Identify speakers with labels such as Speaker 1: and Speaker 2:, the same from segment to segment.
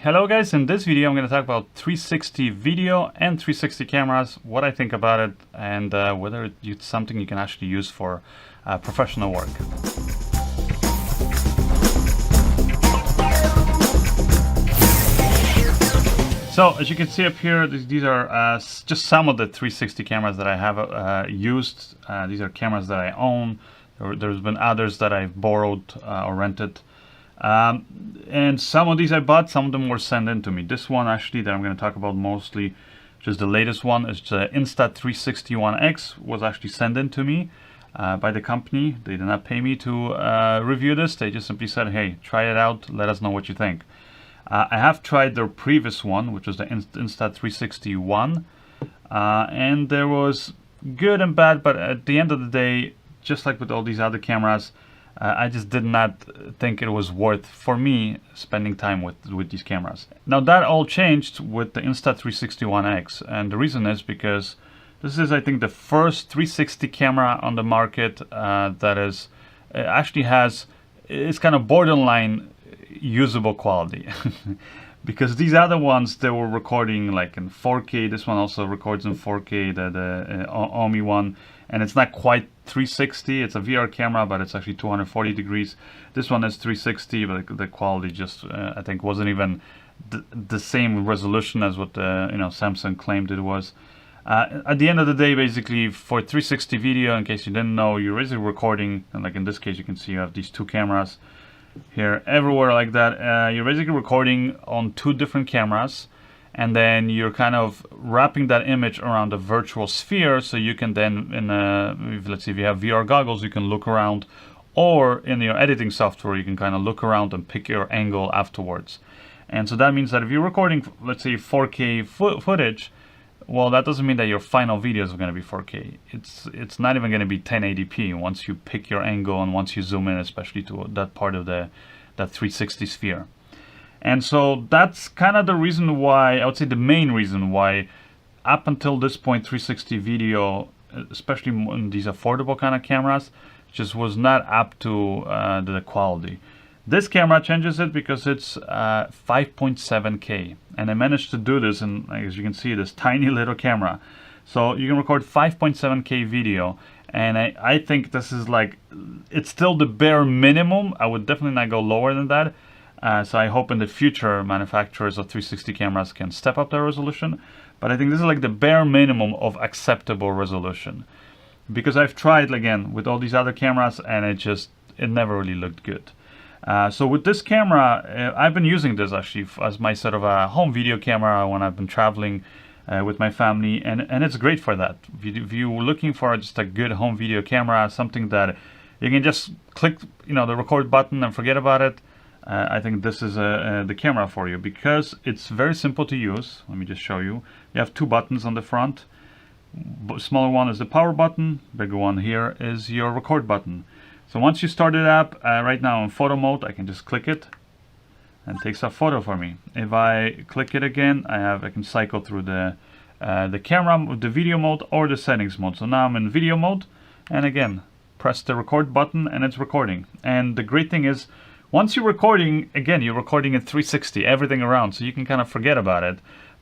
Speaker 1: Hello guys, in this video I'm going to talk about 360 video and 360 cameras, what I think about it, and whether it's something you can actually use for professional work. So as you can see up here, these are just some of the 360 cameras that I have used. These are cameras that I own. There's been others that I've borrowed or rented. And some of these I bought, some of them were sent in to me. This one actually that I'm going to talk about mostly, which is the latest one, is the Insta360 One X, was actually sent in to me by the company. They did not pay me to review this. They just simply said, hey, try it out, let us know what you think. I have tried their previous one, which was the Insta360 One, and there was good and bad, but at the end of the day, just like with all these other cameras, I just did not think it was worth for me spending time with these cameras. Now that all changed with the Insta360 One X, and the reason is because this is, I think, the first 360 camera on the market that is actually has, it's kind of borderline usable quality. Because these other ones, they were recording like in 4K. This one also records in 4K, the Omi one, and it's not quite 360. It's a VR camera, but it's actually 240 degrees. This one is 360, but the quality just I think wasn't even the same resolution as what Samsung claimed it was. At the end of the day, basically for 360 video, in case you didn't know, you're basically recording, and like in this case, you can see you have these two cameras here, everywhere like that. You're basically recording on two different cameras, and then you're kind of wrapping that image around a virtual sphere, so you can then, let's say if you have VR goggles, you can look around, or in your editing software, you can kind of look around and pick your angle afterwards. And so that means that if you're recording, let's say 4K footage, well, that doesn't mean that your final videos are going to be 4K. It's not even going to be 1080p once you pick your angle and once you zoom in, especially to that part of that 360 sphere. And so that's kind of the reason why, I would say the main reason why, up until this point, 360 video, especially in these affordable kind of cameras, just was not up to the quality. This camera changes it because it's 5.7K, and I managed to do this, and as you can see, this tiny little camera. So you can record 5.7K video, and I think this is like, it's still the bare minimum. I would definitely not go lower than that. So I hope in the future manufacturers of 360 cameras can step up their resolution, but I think this is like the bare minimum of acceptable resolution. Because I've tried, again, with all these other cameras, and it never really looked good. So with this camera, I've been using this actually as my sort of a home video camera when I've been traveling with my family, and it's great for that. If you're looking for just a good home video camera, something that you can just click, the record button and forget about it, I think this is the camera for you, because it's very simple to use. Let me just show you. You have two buttons on the front. Smaller one is the power button. Bigger one here is your record button. So once you start it up, right now in photo mode, I can just click it and it takes a photo for me. If I click it again, I can cycle through the camera, the video mode, or the settings mode. So now I'm in video mode, and again, press the record button and it's recording. And the great thing is, once you're recording, again, you're recording in 360, everything around, so you can kind of forget about it,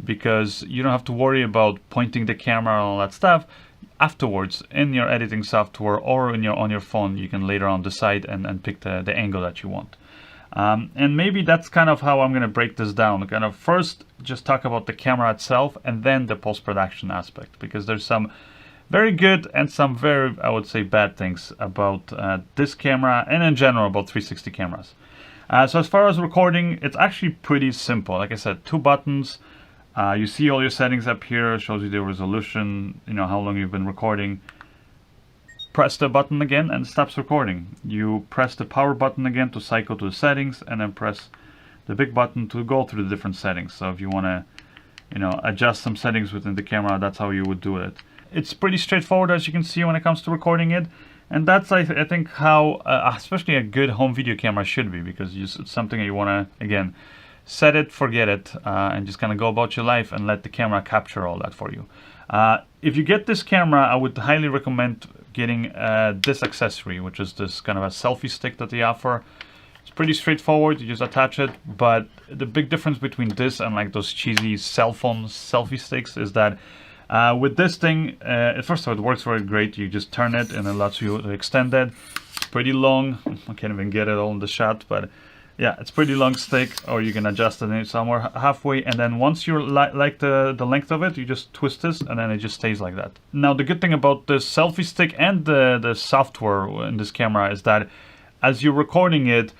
Speaker 1: because you don't have to worry about pointing the camera and all that stuff. Afterwards, in your editing software or on your phone, you can later on decide and pick the angle that you want. And maybe that's kind of how I'm going to break this down. Kind of first, just talk about the camera itself, and then the post-production aspect, because there's some very good and some very, I would say, bad things about this camera, and in general about 360 cameras. So as far as recording, it's actually pretty simple. Like I said, two buttons. You see all your settings up here, shows you the resolution, how long you've been recording. Press the button again and it stops recording. You press the power button again to cycle to the settings, and then press the big button to go through the different settings. So if you want to, adjust some settings within the camera, that's how you would do it. It's pretty straightforward, as you can see, when it comes to recording it. And that's, I think, how especially a good home video camera should be, because it's something that you want to, again, set it, forget it, and just kind of go about your life and let the camera capture all that for you. If you get this camera, I would highly recommend getting this accessory, which is this kind of a selfie stick that they offer. It's pretty straightforward. You just attach it. But the big difference between this and like those cheesy cell phone selfie sticks is that with this thing, first of all, it works very great. You just turn it and it lets you extend it. It's pretty long. I can't even get it all in the shot, but yeah, it's pretty long stick, or you can adjust it somewhere halfway, and then once you like the length of it, you just twist this, and then it just stays like that. Now, the good thing about this selfie stick and the software in this camera is that as you're recording it,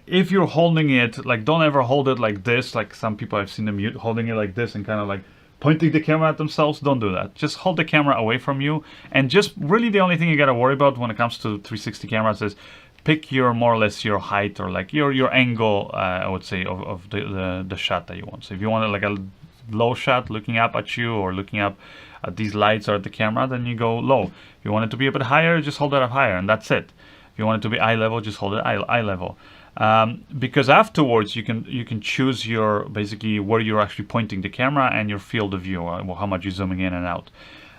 Speaker 1: if you're holding it, like, don't ever hold it like this, like some people I've seen them holding it like this and kind of like pointing the camera at themselves. Don't do that. Just hold the camera away from you, and just really the only thing you got to worry about when it comes to 360 cameras is pick your more or less your height, or like your angle, I would say, of the shot that you want. So if you want like a low shot looking up at you or looking up at these lights or at the camera, then you go low. If you want it to be a bit higher, just hold it up higher, and that's it. If you want it to be eye level, just hold it eye level. Because afterwards you can choose your basically where you're actually pointing the camera and your field of view, how much you're zooming in and out.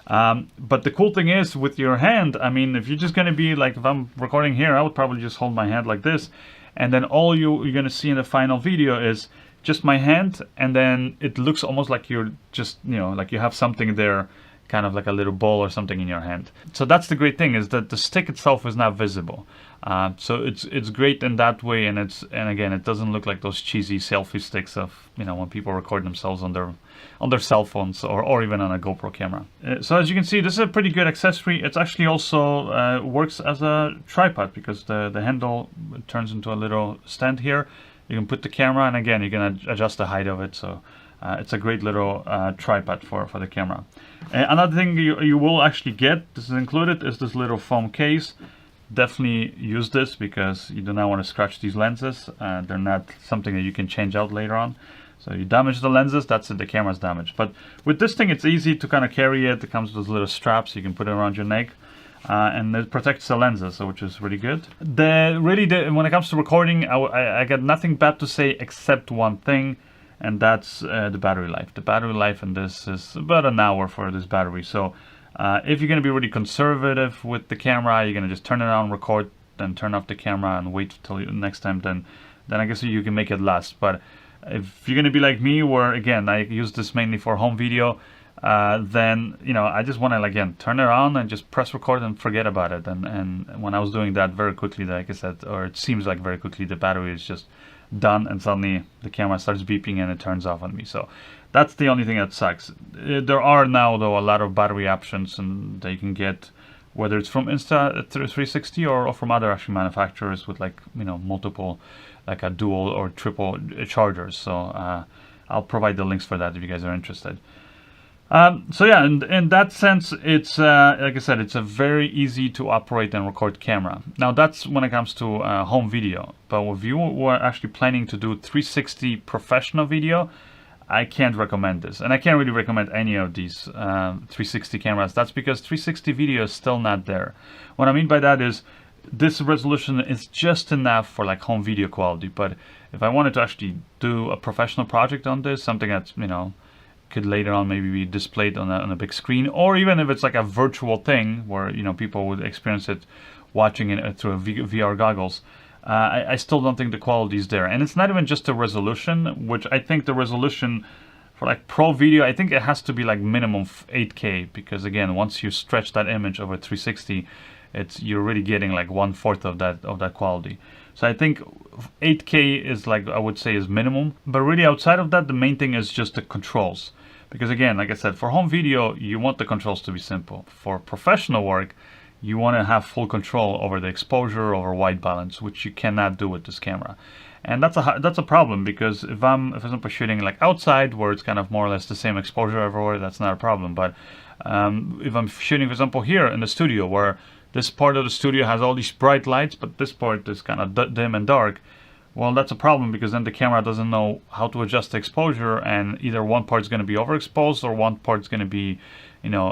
Speaker 1: But the cool thing is with your hand, I mean, if you're just going to be like, if I'm recording here, I would probably just hold my hand like this, and then all you're going to see in the final video is just my hand, and then it looks almost like you're just, you know, like you have something there, kind of like a little ball or something in your hand. So that's the great thing, is that the stick itself is not visible. So it's great in that way, and again, it doesn't look like those cheesy selfie sticks of, you know, when people record themselves on their cell phones or even on a GoPro camera. So as you can see, this is a pretty good accessory. It's actually also works as a tripod, because the handle turns into a little stand here. You can put the camera, and again, you can adjust the height of it. So it's a great little tripod for the camera. Another thing you will actually get, this is included, is this little foam case. Definitely use this, because you do not want to scratch these lenses. They're not something that you can change out later on. So you damage the lenses, that's it, the camera's damaged. But with this thing, it's easy to kind of carry it. It comes with those little straps, you can put it around your neck. And it protects the lenses, so which is really good. When it comes to recording, I got nothing bad to say except one thing, and that's the battery life. The battery life in this is about an hour for this battery. So if you're going to be really conservative with the camera, you're going to just turn it on, record, then turn off the camera and wait till next time, then I guess you can make it last. But if you're going to be like me, where again I use this mainly for home video, then, you know, I just want to, again, turn it on and just press record and forget about it. And when I was doing that, very quickly, like I said, or it seems like very quickly, the battery is just done, and suddenly the camera starts beeping and it turns off on me. So that's the only thing that sucks. There are now, though, a lot of battery options and that you can get, whether it's from Insta360 or from other actually manufacturers with, like, you know, multiple, like a dual or triple chargers. So I'll provide the links for that if you guys are interested. So yeah, in that sense, it's like I said, it's a very easy to operate and record camera. Now that's when it comes to home video. But if you were actually planning to do 360 professional video, I can't recommend this, and I can't really recommend any of these 360 cameras. That's because 360 video is still not there. What I mean by that is, this resolution is just enough for like home video quality. But if I wanted to actually do a professional project on this, something that's, you know, could later on maybe be displayed on a big screen, or even if it's like a virtual thing where, you know, people would experience it watching it through VR goggles, I still don't think the quality is there. And it's not even just the resolution, which I think the resolution for like pro video, I think it has to be like minimum 8K, because again, once you stretch that image over 360, you're really getting like 1/4 of that quality. So I think 8K is, like, I would say, is minimum. But really outside of that, the main thing is just the controls. Because again, like I said, for home video, you want the controls to be simple. For professional work, you want to have full control over the exposure, over white balance, which you cannot do with this camera. And that's a problem, because if I'm, for example, shooting like outside, where it's kind of more or less the same exposure everywhere, that's not a problem. But if I'm shooting, for example, here in the studio, where this part of the studio has all these bright lights, but this part is kind of dim and dark, well, that's a problem, because then the camera doesn't know how to adjust the exposure, and either one part's going to be overexposed or one part's going to be, you know,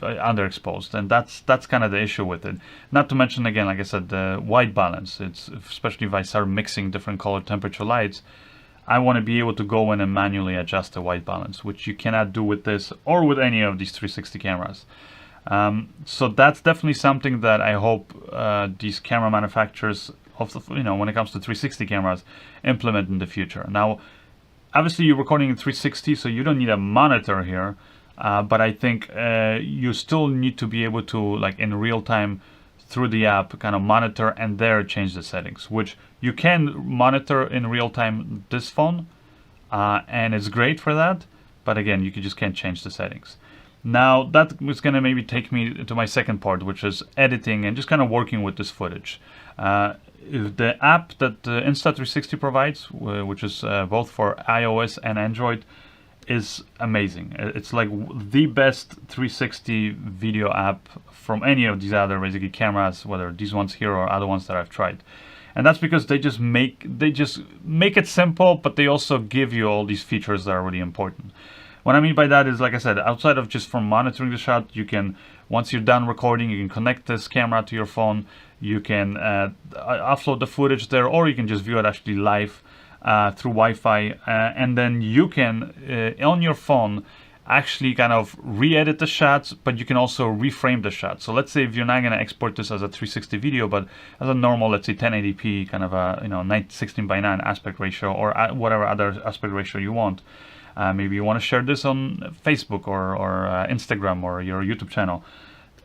Speaker 1: underexposed, and that's kind of the issue with it. Not to mention, again, like I said, the white balance. It's especially if I start mixing different color temperature lights, I want to be able to go in and manually adjust the white balance, which you cannot do with this or with any of these 360 cameras. So that's definitely something that I hope these camera manufacturers of the, when it comes to 360 cameras, implement in the future. Now, obviously you're recording in 360, so you don't need a monitor here, but I think you still need to be able to, like, in real time through the app, kind of monitor and there change the settings, which you can monitor in real time this phone, and it's great for that. But again, you just can't change the settings. Now that is going to maybe take me to my second part, which is editing and just kind of working with this footage. The app that Insta360 provides, which is both for iOS and Android, is amazing. It's like the best 360 video app from any of these other basically cameras, whether these ones here or other ones that I've tried. And that's because they just make it simple, but they also give you all these features that are really important. What I mean by that is, like I said, outside of just from monitoring the shot, you can, once you're done recording, you can connect this camera to your phone. You can upload the footage there, or you can just view it actually live through Wi-Fi, and then you can on your phone actually kind of re-edit the shots, but you can also reframe the shot. So let's say if you're not going to export this as a 360 video, but as a normal, let's say 1080p kind of a 16:9 aspect ratio, or whatever other aspect ratio you want. Maybe you want to share this on Facebook or Instagram or your YouTube channel.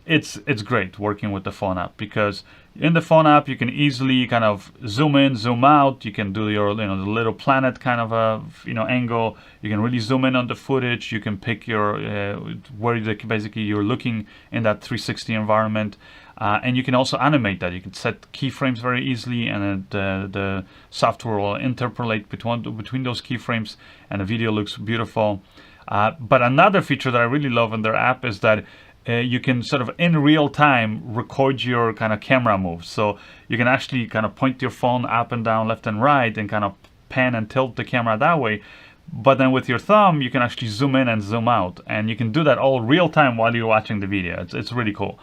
Speaker 1: It's great working with the phone app, because in the phone app you can easily kind of zoom in, zoom out. You can do your the little planet kind of a angle. You can really zoom in on the footage. You can pick your where basically you're looking in that 360 environment, and you can also animate that. You can set keyframes very easily, and the software will interpolate between those keyframes, and the video looks beautiful. But another feature that I really love in their app is that you can sort of in real time record your kind of camera moves. So you can actually kind of point your phone up and down, left and right, and kind of pan and tilt the camera that way. But then with your thumb, you can actually zoom in and zoom out, and you can do that all real time while you're watching the video. It's really cool.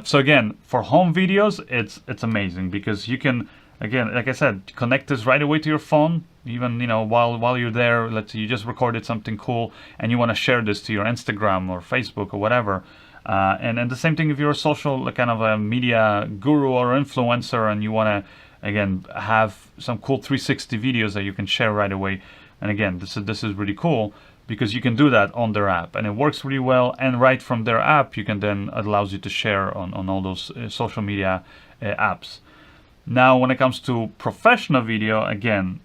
Speaker 1: So again, for home videos, it's amazing, because you can, again, like I said, connect this right away to your phone. Even while you're there, let's say you just recorded something cool and you want to share this to your Instagram or Facebook or whatever. And the same thing if you're a social kind of a media guru or influencer, and you want to again have some cool 360 videos that you can share right away. And again, this is really cool, because you can do that on their app, and it works really well. And right from their app, you can then, it allows you to share on all those social media apps. Now, when it comes to professional video, again,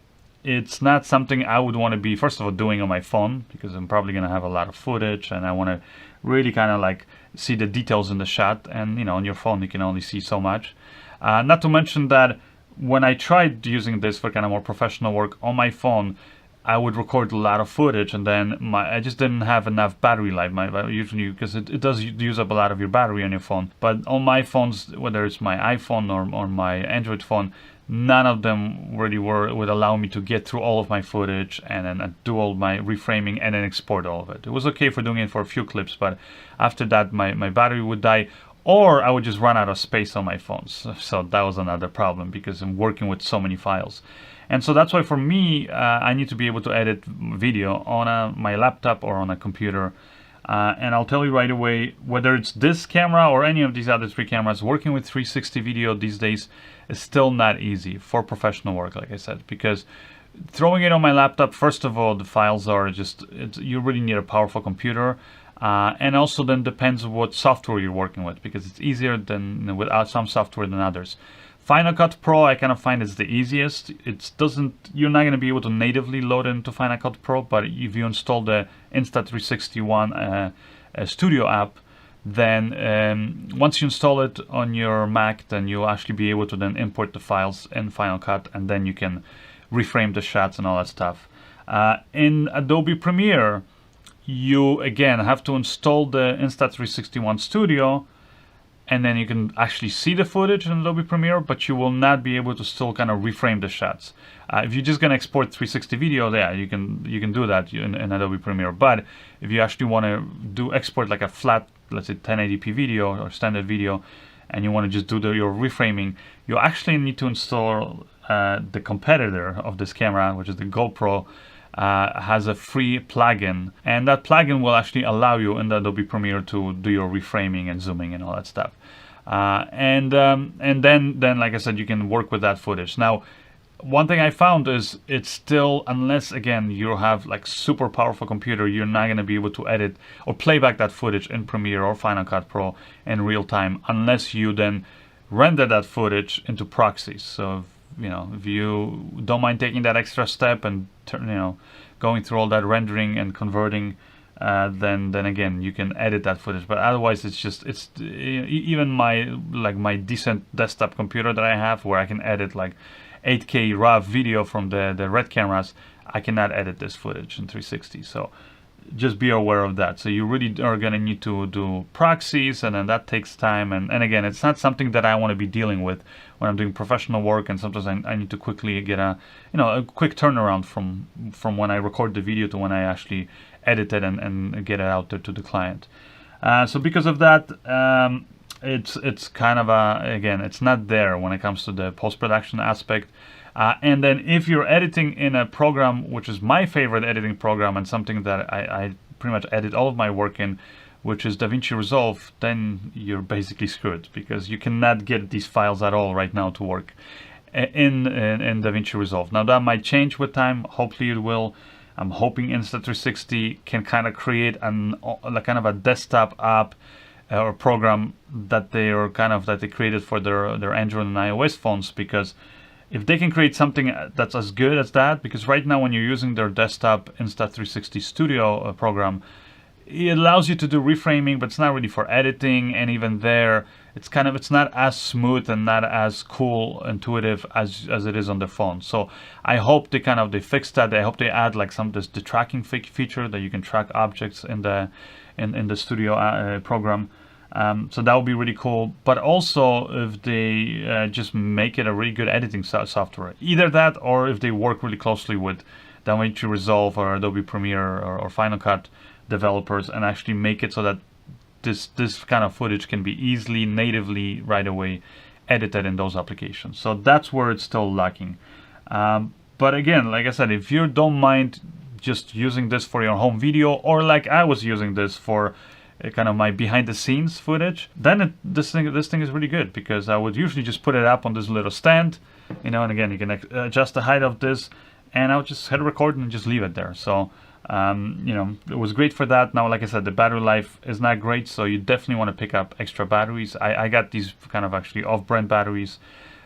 Speaker 1: it's not something I would want to be, first of all, doing on my phone, because I'm probably going to have a lot of footage, and I want to really kind of like see the details in the shot. And on your phone, you can only see so much. Not to mention that when I tried using this for kind of more professional work on my phone, I would record a lot of footage, and then I just didn't have enough battery life. Usually, because it does use up a lot of your battery on your phone. But on my phones, whether it's my iPhone or my Android phone, none of them really would allow me to get through all of my footage and then do all my reframing and then export all of it. It was okay for doing it for a few clips, but after that my battery would die, or I would just run out of space on my phones. So that was another problem, because I'm working with so many files. And so that's why for me, I need to be able to edit video on my laptop or on a computer. And I'll tell you right away, whether it's this camera or any of these other three cameras, working with 360 video these days is still not easy for professional work, like I said, because throwing it on my laptop, first of all, the files are just, you really need a powerful computer. And also then depends on what software you're working with, because it's easier than with some software than others. Final Cut Pro, I kind of find is the easiest. You're not going to be able to natively load it into Final Cut Pro, but if you install the Insta360 One Studio app, then once you install it on your Mac, then you'll actually be able to then import the files in Final Cut, and then you can reframe the shots and all that stuff. In Adobe Premiere, you again have to install the Insta360 One Studio, and then you can actually see the footage in Adobe Premiere, but you will not be able to still kind of reframe the shots. If you're just going to export 360 video, yeah, you can do that in Adobe Premiere. But if you actually want to export like a flat, let's say 1080p video or standard video, and you want to just do your reframing, you actually need to install the competitor of this camera, which is the GoPro. Has a free plugin, and that plugin will actually allow you in the Adobe Premiere to do your reframing and zooming and all that stuff. And then like I said, you can work with that footage. Now, one thing I found is it's still, unless again you have like super powerful computer, you're not going to be able to edit or play back that footage in Premiere or Final Cut Pro in real time, unless you then render that footage into proxies. So if you don't mind taking that extra step and going through all that rendering and converting, then again you can edit that footage. But otherwise, it's even my decent desktop computer that I have, where I can edit like 8K RAW video from the Red cameras, I cannot edit this footage in 360. So just be aware of that. So you really are going to need to do proxies, and then that takes time. And again, it's not something that I want to be dealing with when I'm doing professional work, and sometimes I need to quickly get a quick turnaround from when I record the video to when I actually edit it and get it out there to the client. So because of that, it's kind of again, it's not there when it comes to the post-production aspect. And then if you're editing in a program, which is my favorite editing program and something that I pretty much edit all of my work in, which is DaVinci Resolve, then you're basically screwed, because you cannot get these files at all right now to work in DaVinci Resolve. Now that might change with time. Hopefully it will. I'm hoping Insta360 can kind of create kind of a desktop app or program that they created for their Android and iOS phones, because if they can create something that's as good as that, because right now when you're using their desktop Insta360 Studio program, it allows you to do reframing, but it's not really for editing, and even there, it's not as smooth and not as cool, intuitive as it is on the phone. So I hope they fix that. I hope they add like the tracking feature that you can track objects in the Studio program. So that would be really cool. But also if they just make it a really good editing software, either that, or if they work really closely with DaVinci Resolve or Adobe Premiere or Final Cut developers, and actually make it so that this kind of footage can be easily, natively, right away edited in those applications. So that's where it's still lacking. But again, like I said, if you don't mind just using this for your home video, or like I was using this for kind of my behind the scenes footage, then this thing is really good, because I would usually just put it up on this little stand, and again you can adjust the height of this, and I would just hit record and just leave it there. So it was great for that. Now, like I said, the battery life is not great, so you definitely want to pick up extra batteries. I got these kind of actually off-brand batteries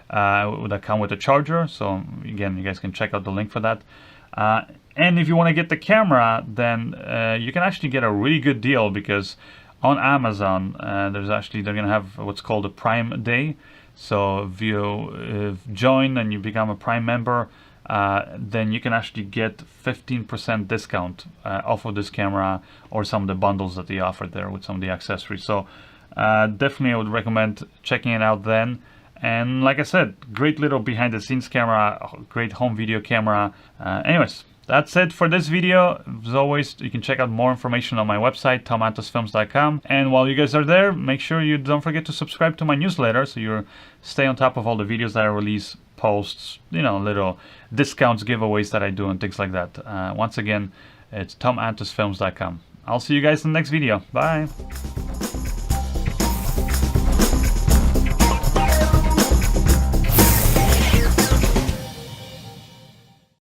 Speaker 1: that come with a charger. So again, you guys can check out the link for that. And if you want to get the camera, then you can actually get a really good deal, because on Amazon they're going to have what's called a Prime Day. So if you join and you become a Prime member, then you can actually get 15% discount off of this camera, or some of the bundles that they offer there with some of the accessories. So definitely I would recommend checking it out then. And like I said, great little behind the scenes camera, great home video camera. Anyways, that's it for this video. As always, you can check out more information on my website, tomantosfilms.com. And while you guys are there, make sure you don't forget to subscribe to my newsletter, so you stay on top of all the videos that I release, posts, little discounts, giveaways that I do, and things like that. Once again, it's tomantosfilms.com. I'll see you guys in the next video. Bye.